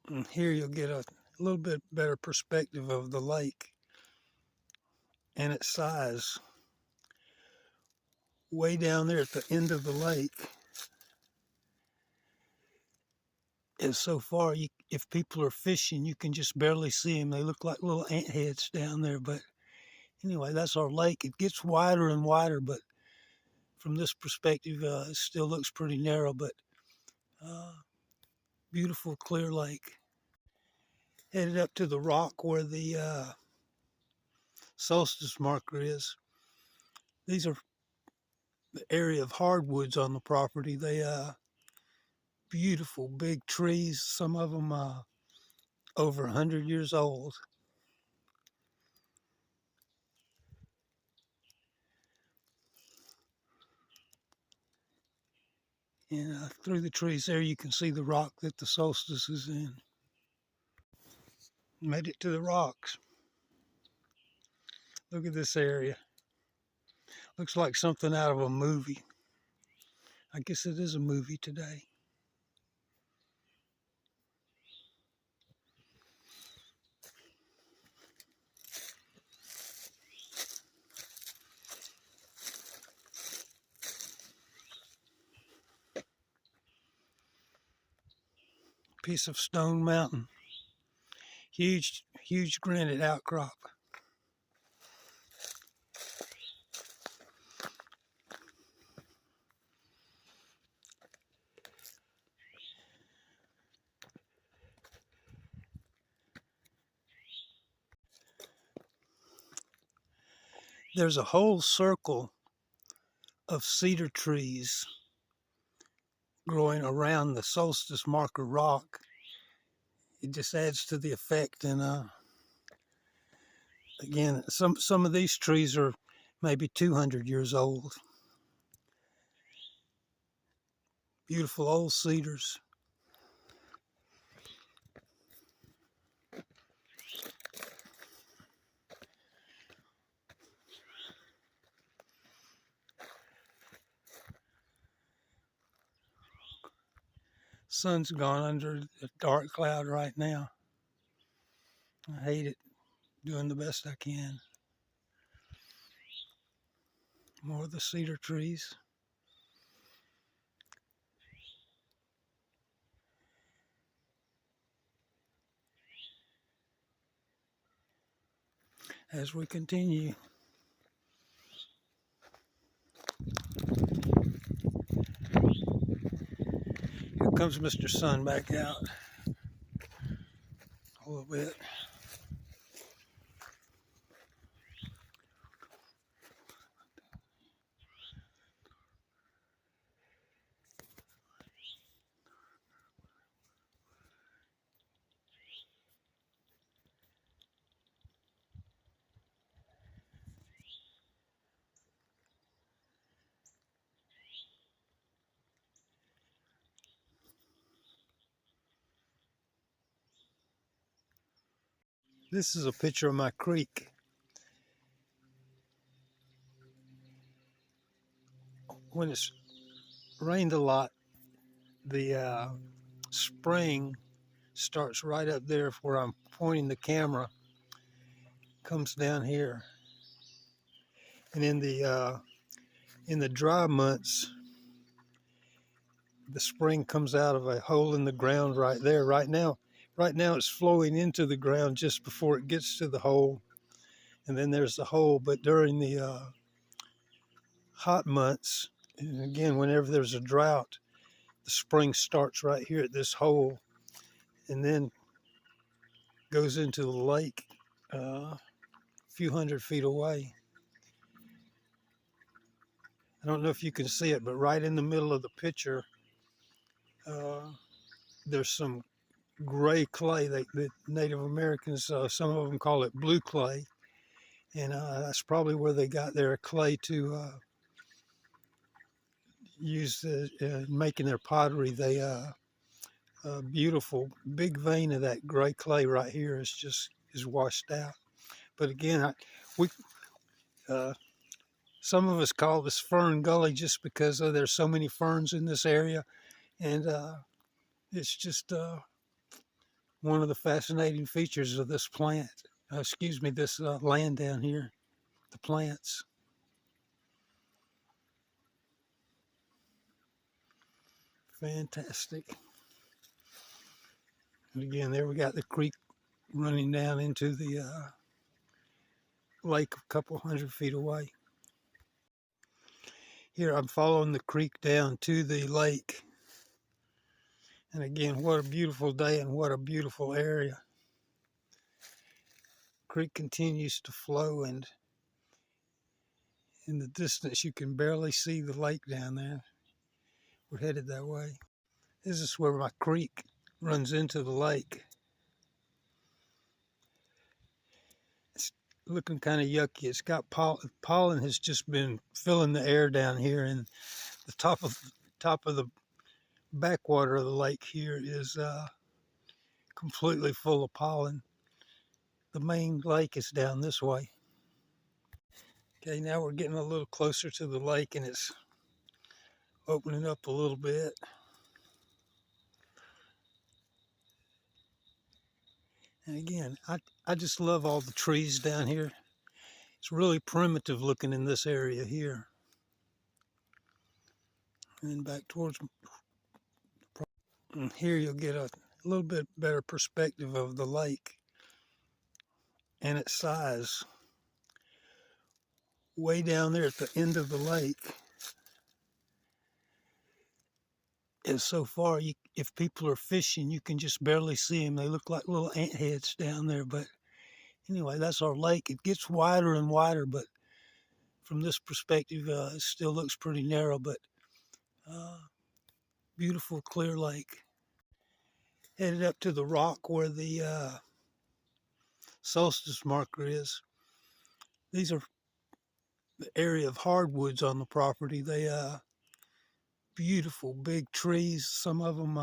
And here you'll get a little bit better perspective of the lake and its size. Way down there at the end of the lake is so far, if people are fishing, you can just barely see them. They look like little ant heads down there. But anyway, that's our lake. It gets wider and wider, but from this perspective, it still looks pretty narrow, but beautiful, clear lake. Headed up to the rock where the solstice marker is. These are the area of hardwoods on the property. They beautiful big trees, some of them over 100 years old. And through the trees there, you can see the rock that the solstice is in. Made it to the rocks. Look at this area. Looks like something out of a movie. I guess it is a movie today. Piece of stone mountain. Huge, huge granite outcrop. There's a whole circle of cedar trees growing around the solstice marker rock. It just adds to the effect. And again, some of these trees are maybe 200 years old. Beautiful old cedars. Sun's gone under a dark cloud right now. I hate it. Doing the best I can. More of the cedar trees. As we continue. Here comes Mr. Sun back out a little bit. This is a picture of my creek. When it's rained a lot, the spring starts right up there where I'm pointing the camera, comes down here. And in the dry months, the spring comes out of a hole in the ground right there. Right now it's flowing into the ground just before it gets to the hole, and then there's the hole. But during the hot months, and again, whenever there's a drought, the spring starts right here at this hole and then goes into the lake a few 100 feet away. I don't know if you can see it, but right in the middle of the picture, there's some gray clay that Native Americans, some of them call it blue clay. And that's probably where they got their clay to use making their pottery. They beautiful big vein of that gray clay right here is washed out. But again, some of us call this Fern Gully just because there's so many ferns in this area, and it's just one of the fascinating features of this plant, this land down here, the plants. Fantastic. And again, there we got the creek running down into the lake a couple 100 feet away. Here I'm following the creek down to the lake. And again, what a beautiful day and what a beautiful area. Creek continues to flow, and in the distance you can barely see the lake down there. We're headed that way. This is where my creek runs into the lake. It's looking kind of yucky. It's got pollen. Pollen has just been filling the air down here, and the top of the backwater of the lake here is completely full of pollen. The main lake is down this way. Okay, now we're getting a little closer to the lake, and it's opening up a little bit. And again, I just love all the trees down here. It's really primitive looking in this area here. And back towards and here you'll get a little bit better perspective of the lake and its size. Way down there at the end of the lake is so far, if people are fishing, you can just barely see them. They look like little ant heads down there. But anyway, that's our lake. It gets wider and wider, but from this perspective, it still looks pretty narrow, but beautiful clear lake. Headed up to the rock where the solstice marker is. These are the area of hardwoods on the property. They beautiful big trees, some of them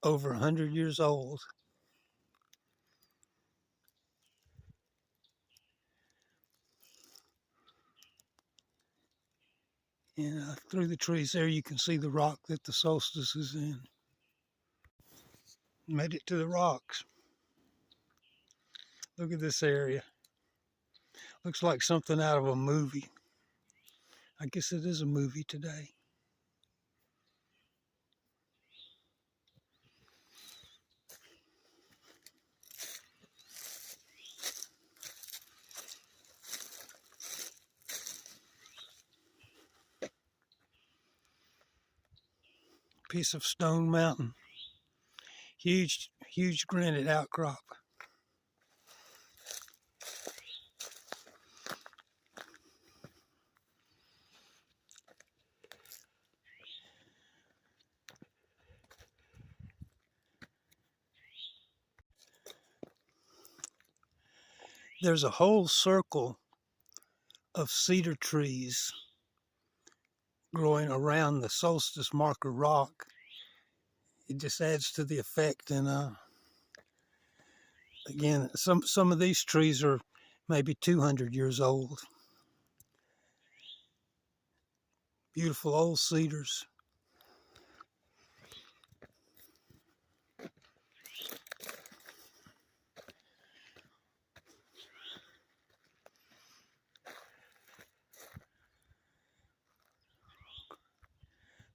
over 100 years old. And through the trees there you can see the rock that the solstice is in. Made it to the rocks. Look at this area. Looks like something out of a movie. I guess it is a movie today. Piece of stone mountain. Huge granite outcrop. There's a whole circle of cedar trees growing around the solstice marker rock. It just adds to the effect. And again, some of these trees are maybe 200 years old. Beautiful old cedars.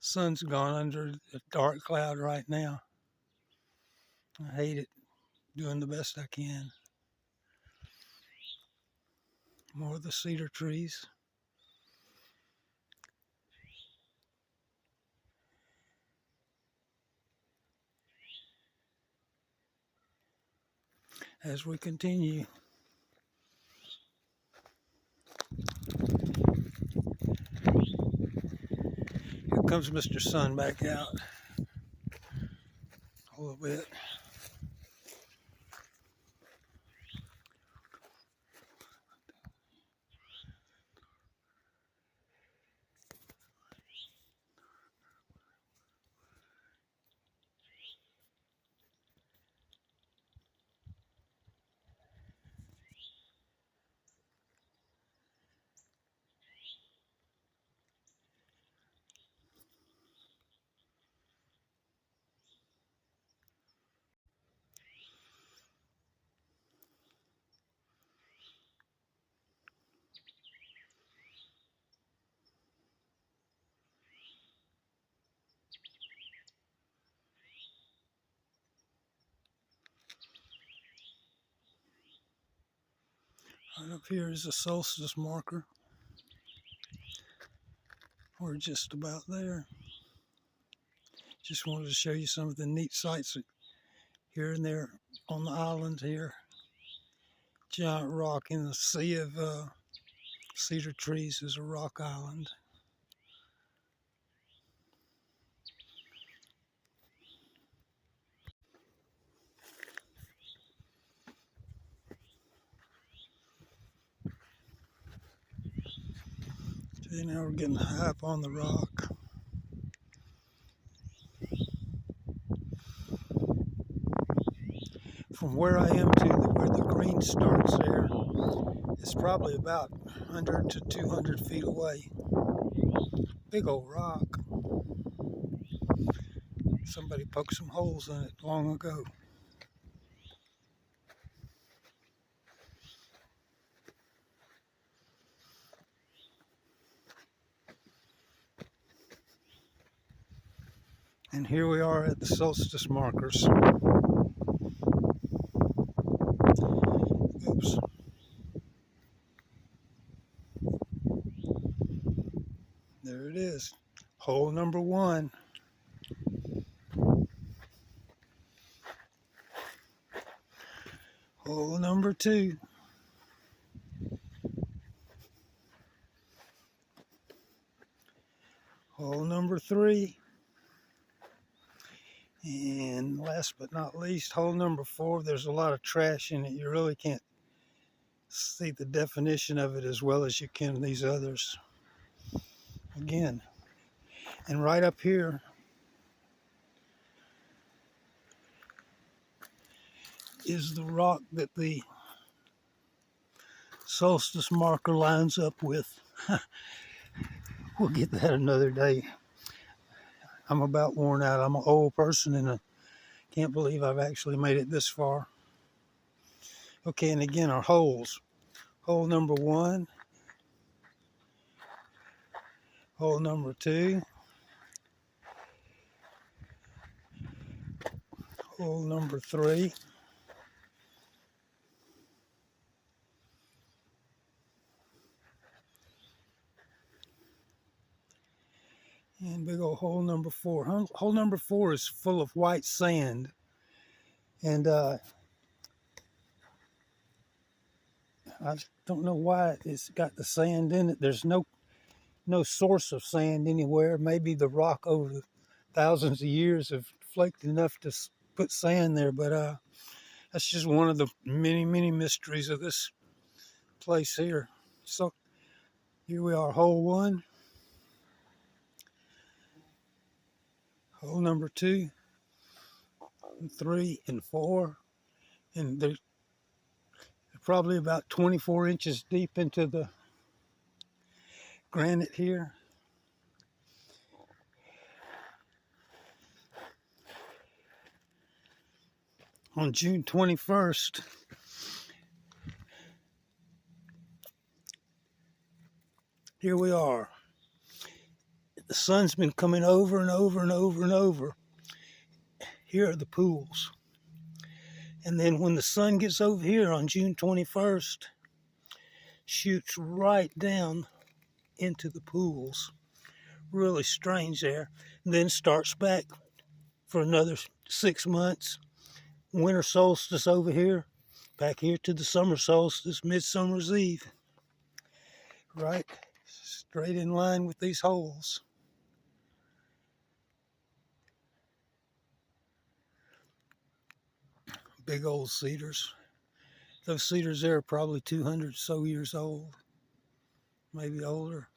Sun's gone under a dark cloud right now. I hate it. Doing the best I can. More of the cedar trees. As we continue. Here comes Mr. Sun back out a little bit. Right up here is a solstice marker. We're just about there. Just wanted to show you some of the neat sights here and there on the island here. Giant rock in the sea of cedar trees is a rock island. Okay, now we're getting high up on the rock. From where I am to where the green starts there, it's probably about 100 to 200 feet away. Big old rock. Somebody poked some holes in it long ago. And here we are at the solstice markers. Oops. There it is. Hole number 1. Hole number 2. Hole number 3. And last but not least, hole number 4. There's a lot of trash in it. You really can't see the definition of it as well as you can these others. Again, and right up here is the rock that the solstice marker lines up with. We'll get that another day. I'm about worn out. I'm an old person and I can't believe I've actually made it this far. Okay, and again, our holes. Hole number 1. Hole number 2. Hole number 3. And big old hole number 4. Hole number 4 is full of white sand. And I don't know why it's got the sand in it. There's no source of sand anywhere. Maybe the rock over the thousands of years have flaked enough to put sand there. But that's just one of the many, many mysteries of this place here. So here we are, hole 1. Hole number 2, and 3, and 4, and they're probably about 24 inches deep into the granite here. On June 21st, here we are. The sun's been coming over and over and over and over. Here are the pools. And then when the sun gets over here on June 21st, shoots right down into the pools. Really strange there. And then starts back for another 6 months. Winter solstice over here. Back here to the summer solstice, Midsummer's Eve. Right straight in line with these holes. Big old cedars. Those cedars there are probably 200 so years old, maybe older.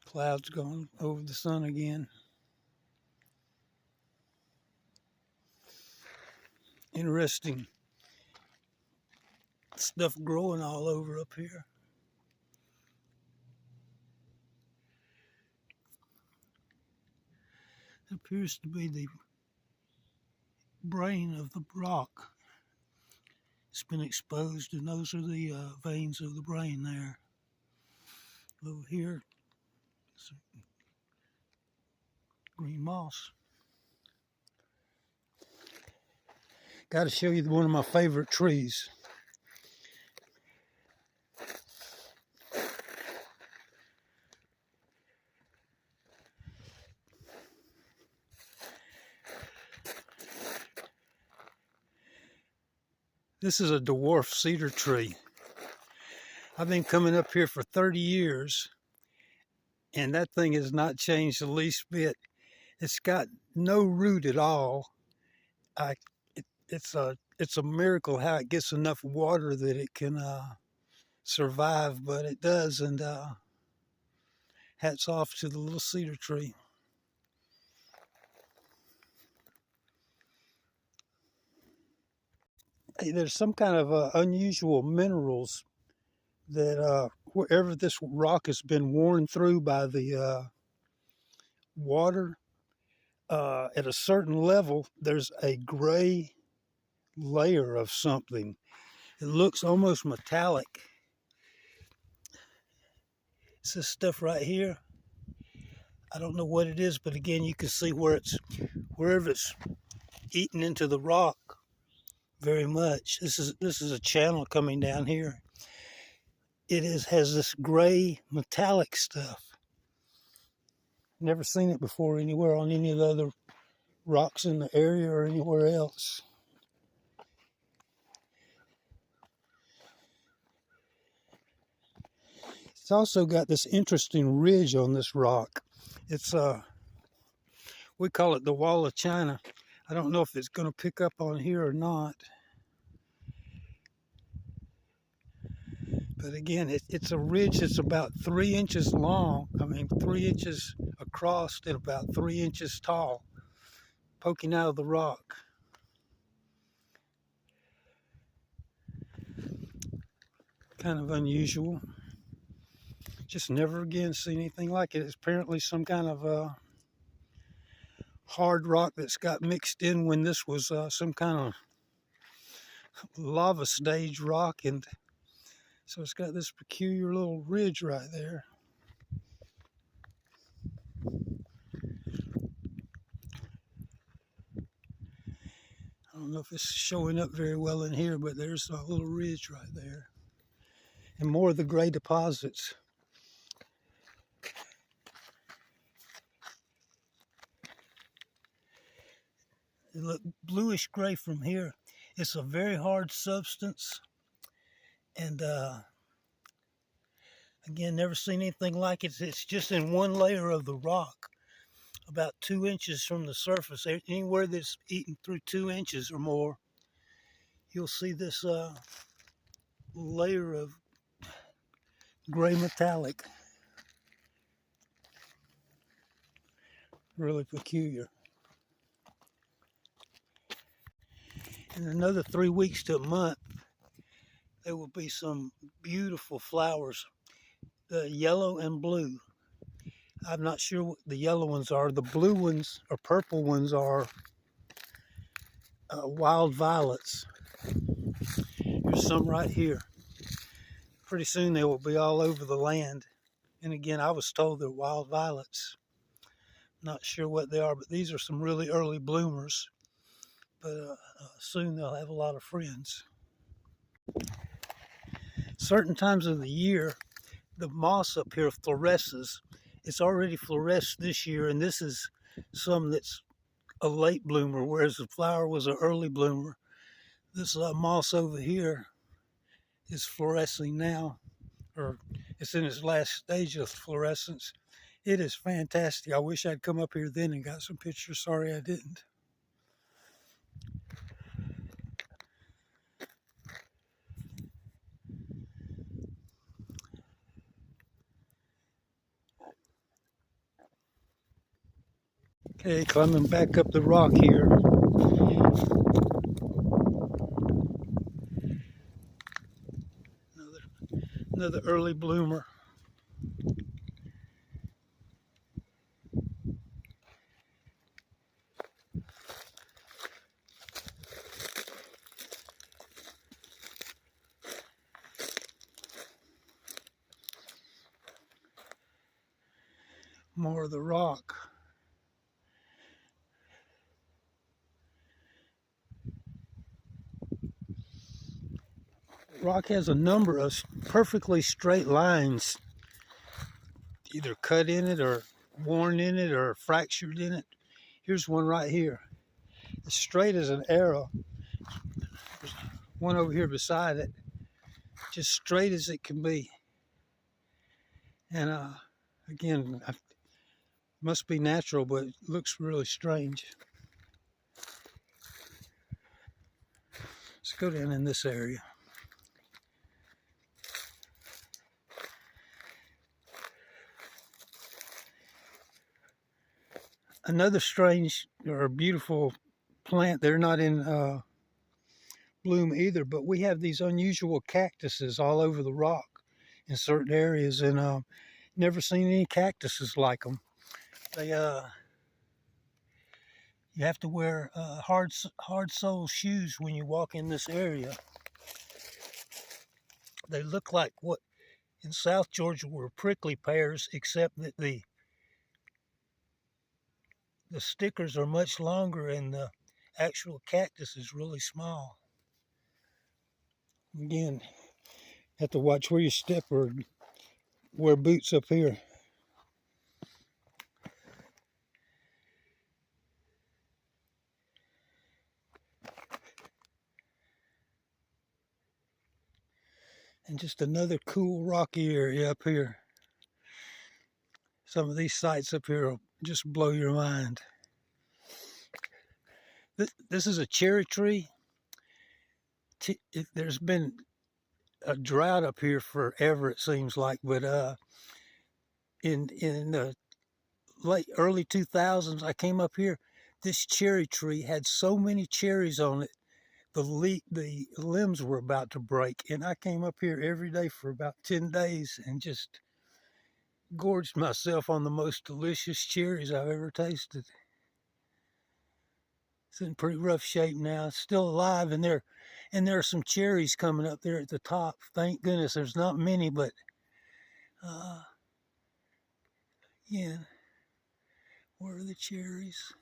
Clouds going over the sun again. Interesting stuff growing all over up here. It appears to be the brain of the rock It's been exposed, and those are the veins of the brain there. Over here, some green moss. Got to show you one of my favorite trees. This is a dwarf cedar tree. I've been coming up here for 30 years, and that thing has not changed the least bit. It's got no root at all. It's a miracle how it gets enough water that it can survive, but it does, and hats off to the little cedar tree. Hey, there's some kind of unusual minerals that wherever this rock has been worn through by the water, at a certain level, there's a gray layer of something. It looks almost metallic. It's this stuff right here. I don't know what it is, but again, you can see wherever it's eaten into the rock very much. This is a channel coming down here. Has this gray metallic stuff. Never seen it before anywhere on any of the other rocks in the area or anywhere else. It's also got this interesting ridge on this rock. It's we call it the Wall of China. I don't know if it's going to pick up on here or not. But again, it's a ridge that's about 3 inches long. 3 inches across and about 3 inches tall, poking out of the rock. Kind of unusual. Just never again seen anything like it. It's apparently some kind of hard rock that's got mixed in when this was some kind of lava stage rock, and so it's got this peculiar little ridge right there. I don't know if it's showing up very well in here, but there's a little ridge right there. And more of the gray deposits. They look bluish gray from here. It's a very hard substance. And again, never seen anything like it. It's just in one layer of the rock, about 2 inches from the surface. Anywhere that's eaten through 2 inches or more, you'll see this layer of gray metallic. Really peculiar. In another 3 weeks to a month, there will be some beautiful flowers, yellow and blue. I'm not sure what the yellow ones are. The blue ones or purple ones are wild violets. There's some right here. Pretty soon they will be all over the land. And again, I was told they're wild violets. Not sure what they are, but these are some really early bloomers. But soon they'll have a lot of friends. Certain times of the year, the moss up here fluoresces. It's already fluoresced this year, and this is some that's a late bloomer, whereas the flower was an early bloomer. This moss over here is fluorescing now, or it's in its last stage of fluorescence. It is fantastic. I wish I'd come up here then and got some pictures. Sorry I didn't. Okay, climbing back up the rock here. Another early bloomer. More of the rock. Rock has a number of perfectly straight lines, either cut in it or worn in it or fractured in it. Here's one right here. As straight as an arrow. There's one over here beside it. Just straight as it can be. And again, it must be natural, but it looks really strange. Let's go down in this area. Another strange or beautiful plant, they're not in bloom either, but we have these unusual cactuses all over the rock in certain areas, and never seen any cactuses like them. They you have to wear hard sole shoes when you walk in this area. They look like what in South Georgia were prickly pears, except that the stickers are much longer and the actual cactus is really small. Again, have to watch where you step or wear boots up here. And just another cool rocky area up here. Some of these sites up here will just blow your mind. This is a cherry tree. There's been a drought up here forever, it seems like, but in the early 2000s, I came up here. This cherry tree had so many cherries on it, the limbs were about to break, and I came up here every day for about 10 days and just gorged myself on the most delicious cherries I've ever tasted. It's in pretty rough shape now. It's still alive, and there are some cherries coming up there at the top. Thank goodness there's not many, but yeah, where are the cherries?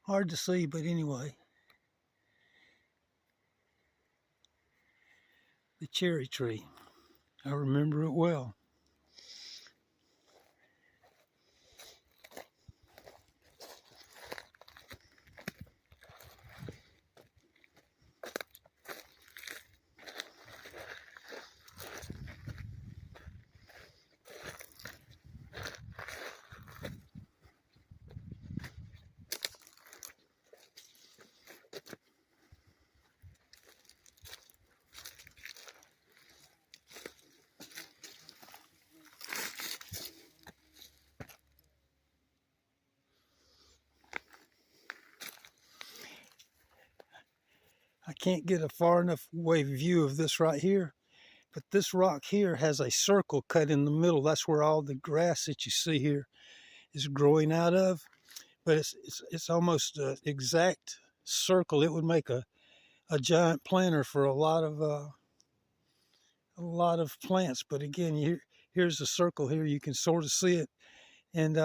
Hard to see, but anyway. The cherry tree. I remember it well. I can't get a far enough away view of this right here, but this rock here has a circle cut in the middle. That's where all the grass that you see here is growing out of, but it's almost an exact circle. It would make a giant planter for a lot of plants. But again, here's a circle here. You can sort of see it, and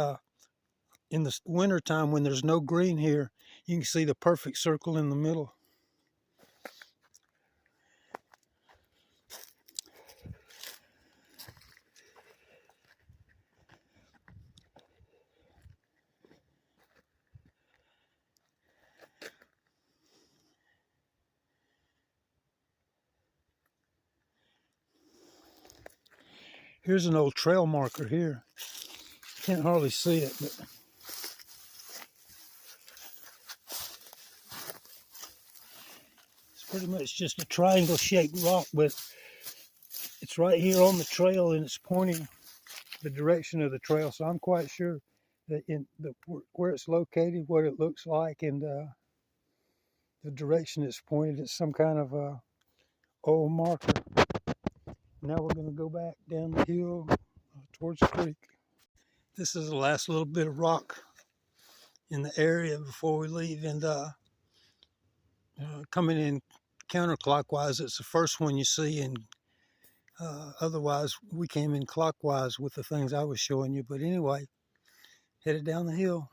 in the winter time when there's no green here, you can see the perfect circle in the middle. Here's an old trail marker here. Can't hardly see it, but it's pretty much just a triangle shaped rock, but it's right here on the trail and it's pointing the direction of the trail. So I'm quite sure that where it's located, what it looks like, and the direction it's pointed, it's some kind of old marker. Now we're going to go back down the hill towards the creek. This is the last little bit of rock in the area before we leave, and coming in counterclockwise, it's the first one you see, and Otherwise, we came in clockwise with the things I was showing you. But anyway, headed down the hill.